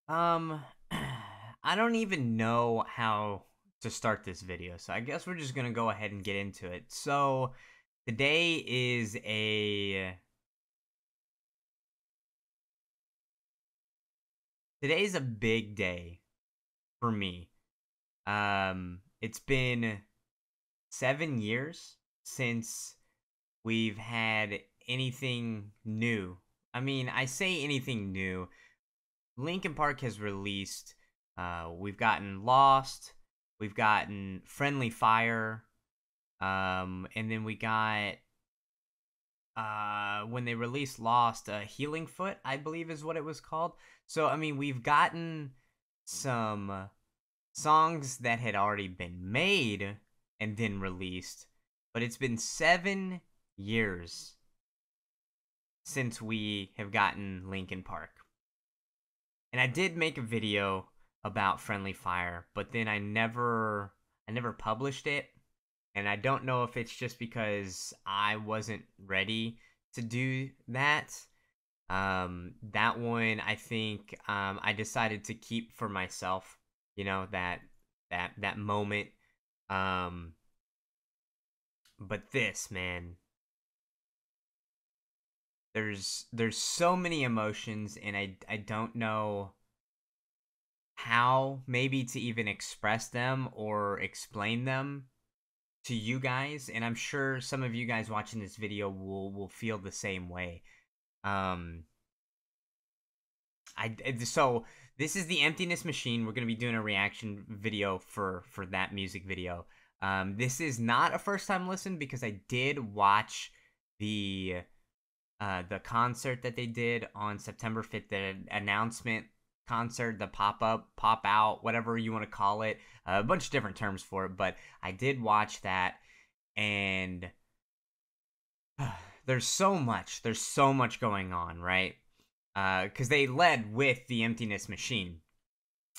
Um, I don't even know how to start this video, so I guess we're just gonna go ahead and get into it. So today is a today's a big day for me. It's been 7 years since we've had anything new. I mean, I say anything new. Linkin Park has released. We've gotten Lost. We've gotten Friendly Fire. And then we got when they released Lost, Healing Foot, I believe is what it was called. So I mean, we've gotten some songs that had already been made and then released, but it's been 7 years since we have gotten Linkin Park. And I did make a video about Friendly Fire, but then I never published it, and I don't know if it's just because I wasn't ready to do that. That one I think I decided to keep for myself. That moment. Um, but this man, there's so many emotions, and I don't know how maybe to even express them or explain them to you guys, and I'm sure some of you guys watching this video will feel the same way. Um so this is the Emptiness Machine. We're going to be doing a reaction video for that music video. This is not a first time listen because I did watch the concert that they did on September 5th, the announcement concert, the pop up, pop out, whatever you want to call it. A bunch of different terms for it, but I did watch that, and there's so much going on, right? Because they led with the Emptiness Machine.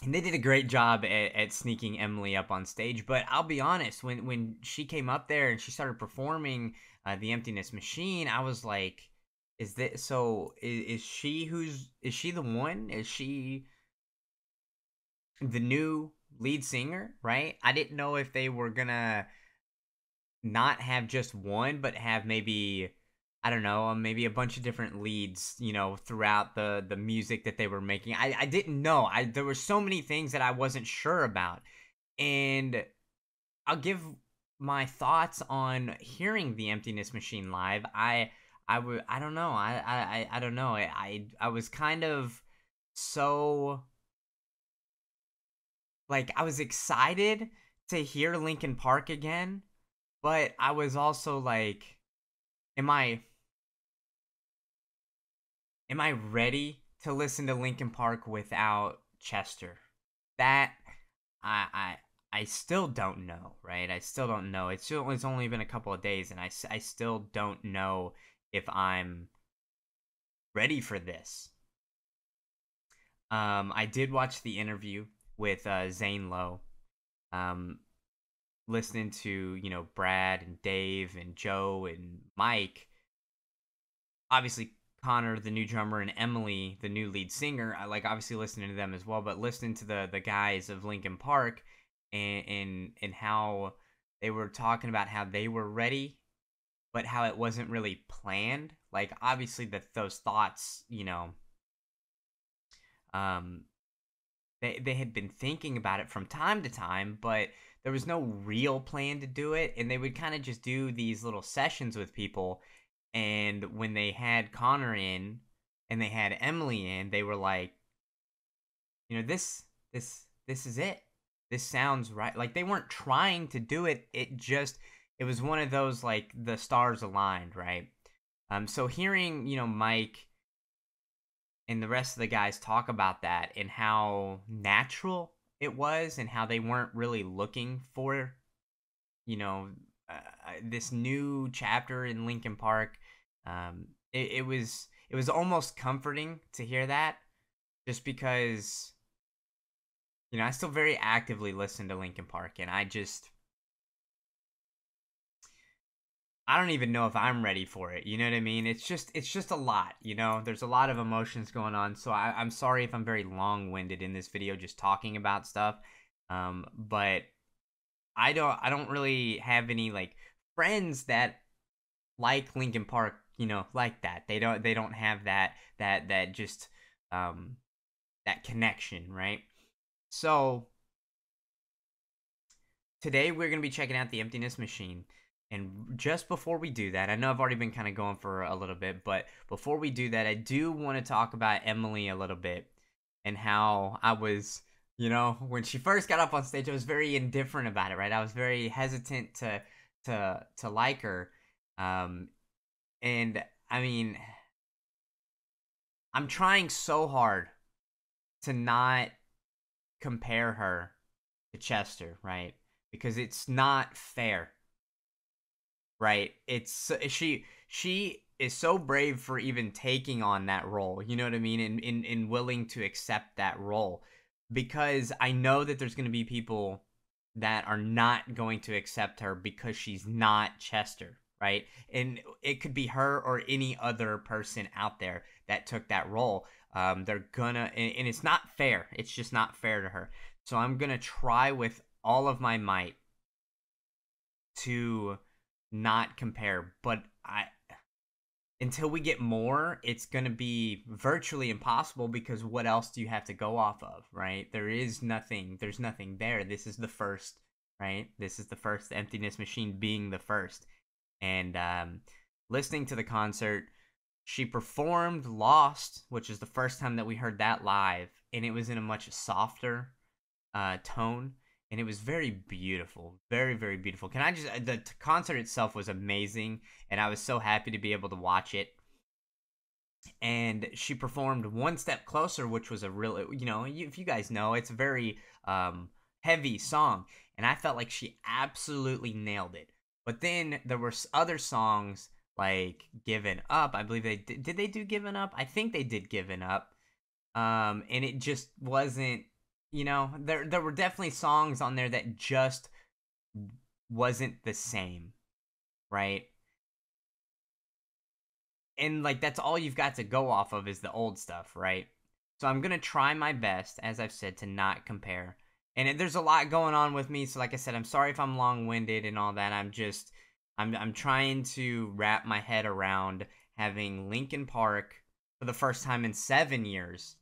And they did a great job at sneaking Emily up on stage. But I'll be honest, when she came up there and she started performing the Emptiness Machine, I was like, "Is this so? Is she the one? Is she the new lead singer? Right? I didn't know if they were gonna not have just one, but have maybe, I don't know, maybe a bunch of different leads, throughout the music that they were making. I didn't know. There were so many things that I wasn't sure about, and I'll give my thoughts on hearing the Emptiness Machine live. I don't know. I don't know. I was kind of so, like, I was excited to hear Linkin Park again, but I was also like, am I am I ready to listen to Linkin Park without Chester? That I I I still don't know, right? I still don't know. It's only been a couple of days, and I still don't know if I'm ready for this. I did watch the interview with Zane Lowe. Um, Listening to Brad and Dave and Joe and Mike, obviously Connor, the new drummer, and Emily, the new lead singer. I like obviously listening to them as well, but listening to the guys of Linkin Park, and how they were talking about how they were ready, but how it wasn't really planned. Like obviously that those thoughts, um, they had been thinking about it from time to time, but there was no real plan to do it, and they would kind of just do these little sessions with people. And when they had Connor in and they had Emily in, they were like, this is it. This sounds right. Like they weren't trying to do it. It was one of those, like, the stars aligned, right? So hearing, Mike and the rest of the guys talk about that and how natural it was, and how they weren't really looking for, you know, this new chapter in Linkin Park. It was almost comforting to hear that, just because I still very actively listen to Linkin Park, and I don't even know if I'm ready for it. You know what I mean? It's just a lot, you know? There's a lot of emotions going on. So I'm sorry if I'm very long-winded in this video just talking about stuff. But I don't really have any like friends that like Linkin Park, you know, like that. They don't have that just um that connection, right? So today we're going to be checking out the Emptiness Machine. And just before we do that, I know I've already been kind of going for a little bit, but before we do that, I do want to talk about Emily a little bit and how I was, you know, when she first got up on stage, I was very indifferent about it, right? I was very hesitant to like her. Um and I mean, I'm trying so hard to not compare her to Chester, right? Because it's not fair, right? It's she is so brave for even taking on that role. You know what I mean? And willing to accept that role, because I know that there's going to be people that are not going to accept her because she's not Chester, right? And it could be her or any other person out there that took that role. They're gonna, and it's not fair. It's just not fair to her. So I'm gonna try with all of my might to not compare, but I until we get more, it's going to be virtually impossible, because what else do you have to go off of, right? There's nothing there. This is the first, right? This is the first, the Emptiness Machine being the first. And listening to the concert, she performed Lost, which is the first time that we heard that live, and it was in a much softer tone, and it was very beautiful, very, very beautiful. Can I just, the concert itself was amazing, and I was so happy to be able to watch it. And she performed One Step Closer, which was a really, you know, if you guys know, it's a very heavy song, and I felt like she absolutely nailed it. But then there were other songs like Given Up. I believe did they do Given Up? I think they did Given Up. And it just wasn't, you know, there were definitely songs on there that just wasn't the same, right? And like that's all you've got to go off of is the old stuff, right? So I'm gonna try my best, as I've said, to not compare. And there's a lot going on with me, so like I said, I'm sorry if I'm long-winded and all that. I'm trying to wrap my head around having Linkin Park for the first time in 7 years,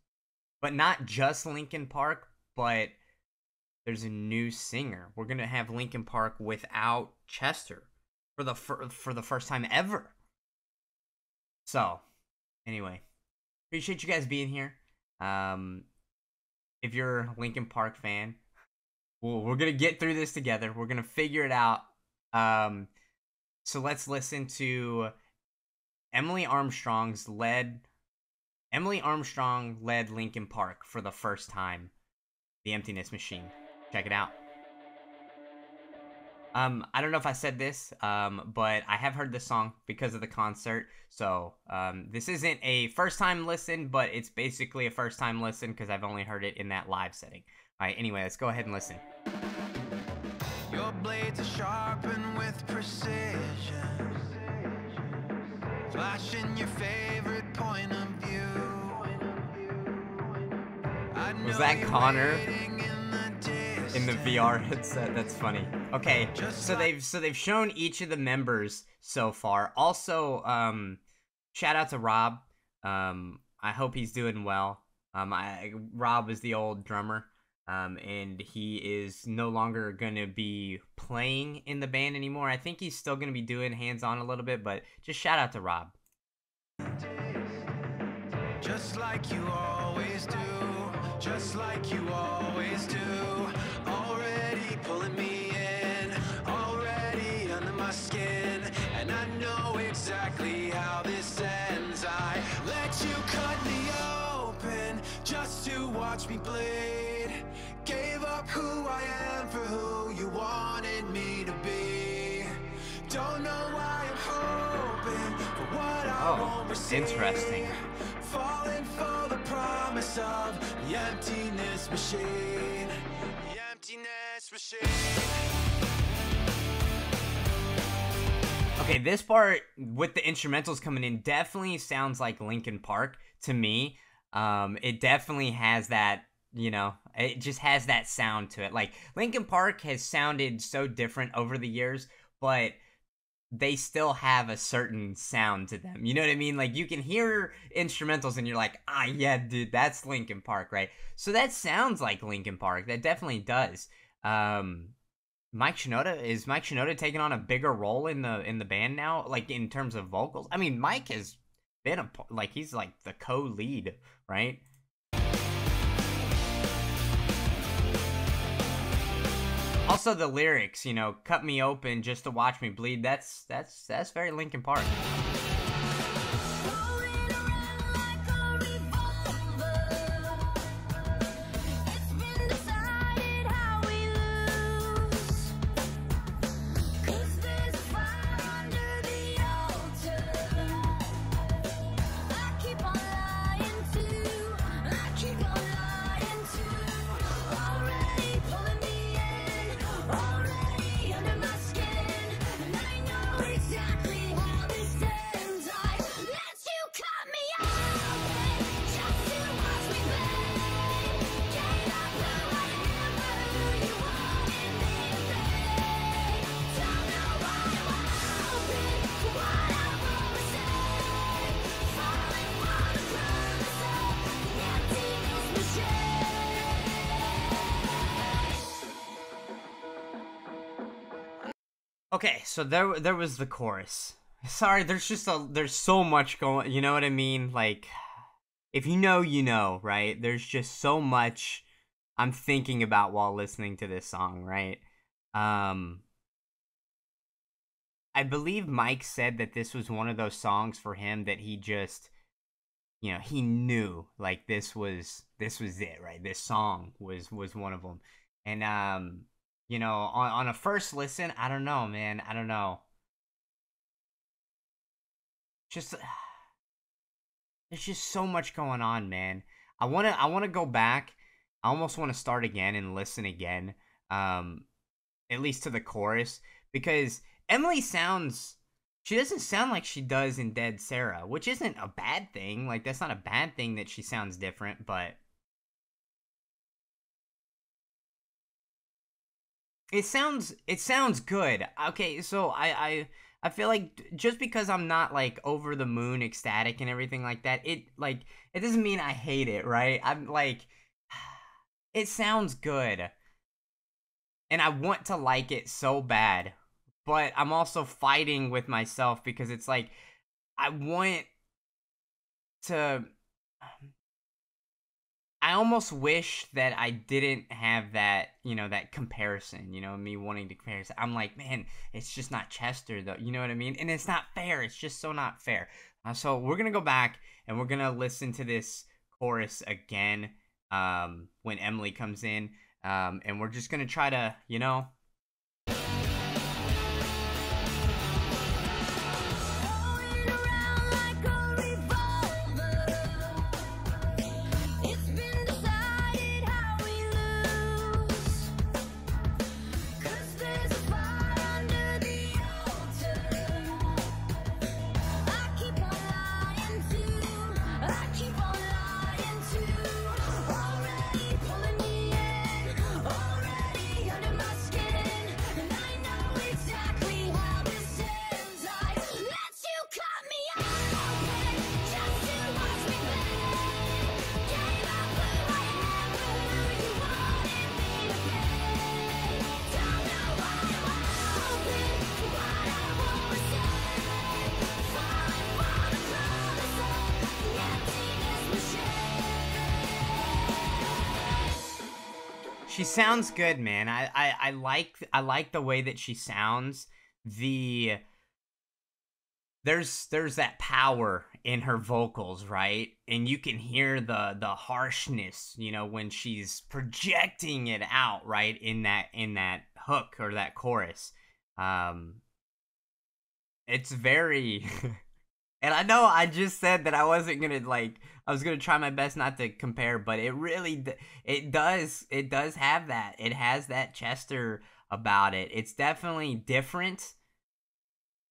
but not just Linkin Park, but there's a new singer. We're gonna have Linkin Park without Chester for the first time ever. So, anyway, appreciate you guys being here. If you're a Linkin Park fan, we're gonna get through this together. We're gonna figure it out. So let's listen to Emily Armstrong led Linkin Park for the first time, The Emptiness Machine. Check it out. I don't know if I said this, but I have heard this song because of the concert. So, this isn't a first time listen, but it's basically a first time listen because I've only heard it in that live setting. All right, anyway, let's go ahead and listen. Your blades are sharpened with precision, flashing your favorite point of view. Was that Connor in the VR headset? That's funny. Okay, so they've shown each of the members so far. Also, shout out to Rob. I hope he's doing well. Rob is the old drummer. And he is no longer gonna be playing in the band anymore. I think he's still gonna be doing hands-on a little bit, but just shout out to Rob. Just like you always do, just like you always do. Already pulling me in, already under my skin, and I know exactly how this ends. I let you cut me open just to watch me bleed. Gave up who I am for who you wanted me to be. Don't know why I'm hoping for what I won't receive. Interesting. Falling for the promise of the emptiness machine. The emptiness machine. Okay, this part with the instrumentals coming in definitely sounds like Linkin Park to me. It definitely has that, you know, it just has that sound to it. Like Linkin Park has sounded so different over the years, but they still have a certain sound to them. You know what I mean? Like you can hear instrumentals and you're like, ah, yeah, dude, that's Linkin Park, right? So that sounds like Linkin Park. That definitely does. Um, Mike Shinoda taking on a bigger role in the band now, like in terms of vocals? I mean, Mike has been like he's like the co-lead, right? Also the lyrics, you know, cut me open just to watch me bleed. That's very Linkin Park. Okay, so there was the chorus. Sorry, there's so much going, you know what I mean? Like if you know, you know, right? There's just so much I'm thinking about while listening to this song, right? Um I believe Mike said that this was one of those songs for him that he just, you know, he knew like this was it, right? This song was one of them. And you know, on a first listen, I don't know, man. I don't know. Just there's just so much going on, man. I want to go back. I almost want to start again and listen again. Um at least to the chorus because Emily sounds she doesn't sound like she does in Dead Sarah, which isn't a bad thing. Like that's not a bad thing that she sounds different, but it sounds good. Okay, so I feel like just because I'm not like over the moon ecstatic and everything like that, it doesn't mean I hate it, right? I'm like it sounds good and I want to like it so bad. But I'm also fighting with myself because it's like I want to I almost wish that I didn't have that, you know, that comparison, you know, me wanting to compare. I'm like, man, it's just not Chester, though. You know what I mean? And it's not fair. It's just so not fair. So we're going to go back and we're going to listen to this chorus again when Emily comes in. And we're just going to try to, you know, she sounds good, man. I like the way that she sounds. The there's that power in her vocals, right? And you can hear the harshness, you know, when she's projecting it out, right? In that hook or that chorus. Um it's very and I know I just said that I wasn't gonna like I was gonna try my best not to compare, but it really it does have that. It has that Chester about it. It's definitely different,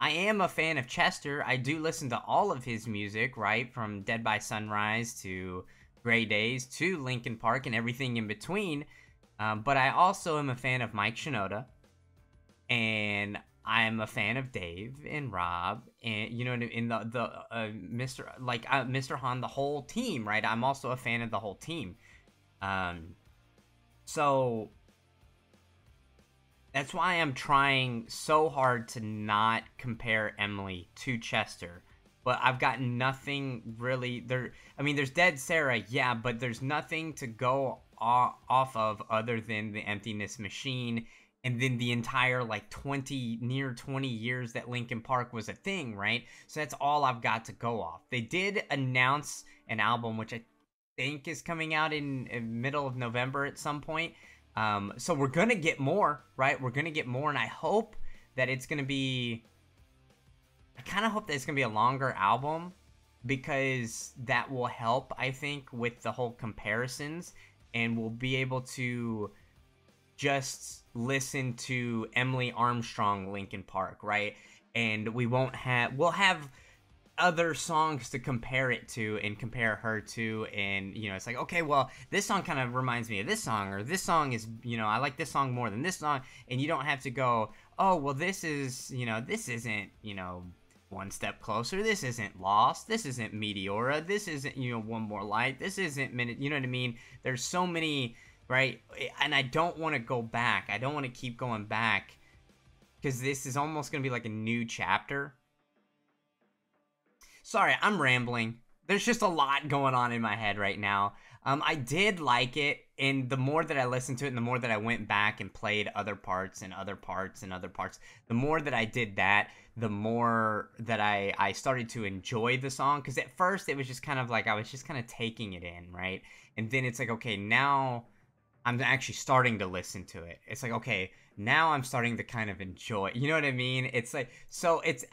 I am a fan of Chester. I do listen to all of his music, right? From Dead by Sunrise to Gray Days to Linkin Park and everything in between. But I also am a fan of Mike Shinoda. And I'm a fan of Dave and Rob and in the Mr. Han, the whole team, right? I'm also a fan of the whole team. So that's why I'm trying so hard to not compare Emily to Chester. But I've got nothing really there. I mean, there's Dead Sarah, yeah, but there's nothing to go off of other than the Emptiness Machine and then the entire like 20 years that Linkin Park was a thing, right? So that's all I've got to go off. They did announce an album which I think is coming out in middle of November at some point. So we're gonna get more, right? We're gonna get more, and I hope that it's gonna be. I kind of hope that it's gonna be a longer album because that will help, I think, with the whole comparisons, and we'll be able to just listen to Emily Armstrong Linkin Park, right? And we'll have other songs to compare it to and compare her to, and it's like, okay, well, this song kind of reminds me of this song, or this song is, I like this song more than this song, and you don't have to go, oh, well, this is, this isn't, One Step Closer, this isn't Lost, this isn't Meteora, this isn't, One More Light, this isn't Minute, you know what I mean? There's so many, right? And I don't want to go back. I don't want to keep going back because this is almost going to be like a new chapter. Sorry, I'm rambling. There's just a lot going on in my head right now. I did like it, and the more that I listened to it and the more that I went back and played other parts and other parts and other parts, the more that I did that, the more that I started to enjoy the song. Because at first it was just kind of like I was just kind of taking it in, right? And then it's like, okay, now I'm actually starting to listen to it. It's like, okay, now I'm starting to kind of enjoy. You know what I mean? It's like, so it's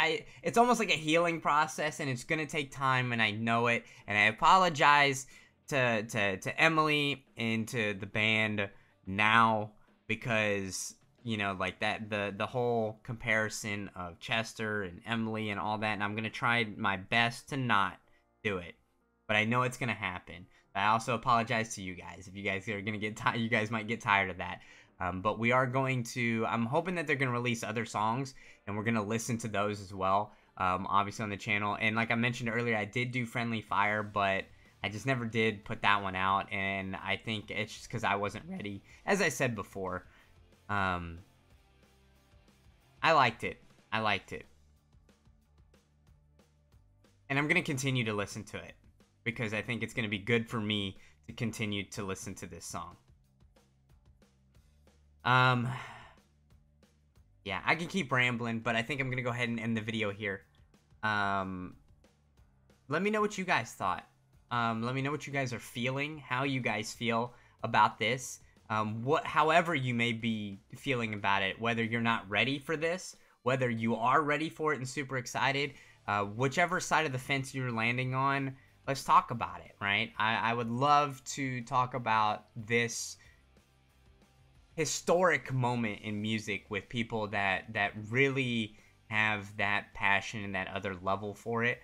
almost like a healing process, and it's gonna take time, and I know it. And I apologize to Emily and to the band now because like that the whole comparison of Chester and Emily and all that. And I'm gonna try my best to not do it, but I know it's gonna happen. I also apologize to you guys if you guys are gonna get tired. You guys might get tired of that. But we are going to. I'm hoping that they're gonna release other songs, and we're gonna listen to those as well. Obviously on the channel. And like I mentioned earlier, I did do Friendly Fire, but I just never did put that one out, and I think it's just because I wasn't ready. As I said before, I liked it. I liked it, and I'm gonna continue to listen to it because I think it's gonna be good for me to continue to listen to this song. Yeah, I can keep rambling, but I think I'm gonna go ahead and end the video here. Let me know what you guys thought. Let me know what you guys are feeling, how you guys feel about this. However you may be feeling about it, whether you're not ready for this, whether you are ready for it and super excited, whichever side of the fence you're landing on, let's talk about it, right? I would love to talk about this historic moment in music with people that really have that passion and that other level for it,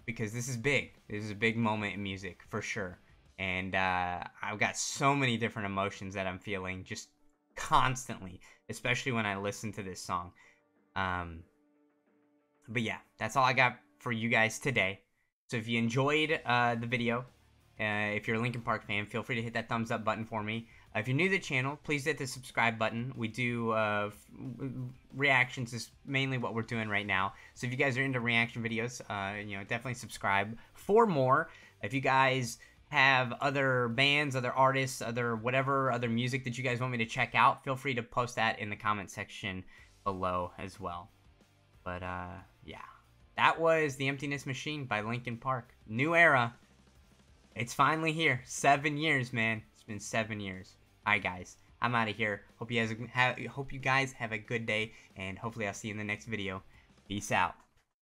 because this is big. This is a big moment in music for sure, and I've got so many different emotions that I'm feeling just constantly, especially when I listen to this song. But yeah, that's all I got for you guys today. So if you enjoyed the video, if you're a Linkin Park fan, feel free to hit that thumbs up button for me. If you're new to the channel, please hit the subscribe button. We do reactions is mainly what we're doing right now. So if you guys are into reaction videos, definitely subscribe for more. If you guys have other bands, other artists, other music that you guys want me to check out, feel free to post that in the comment section below as well. But yeah, that was The Emptiness Machine by Linkin Park. New era. It's finally here. 7 years, man. It's been 7 years. Alright, guys. I'm out of here. Hope you guys have a good day, and hopefully I'll see you in the next video. Peace out.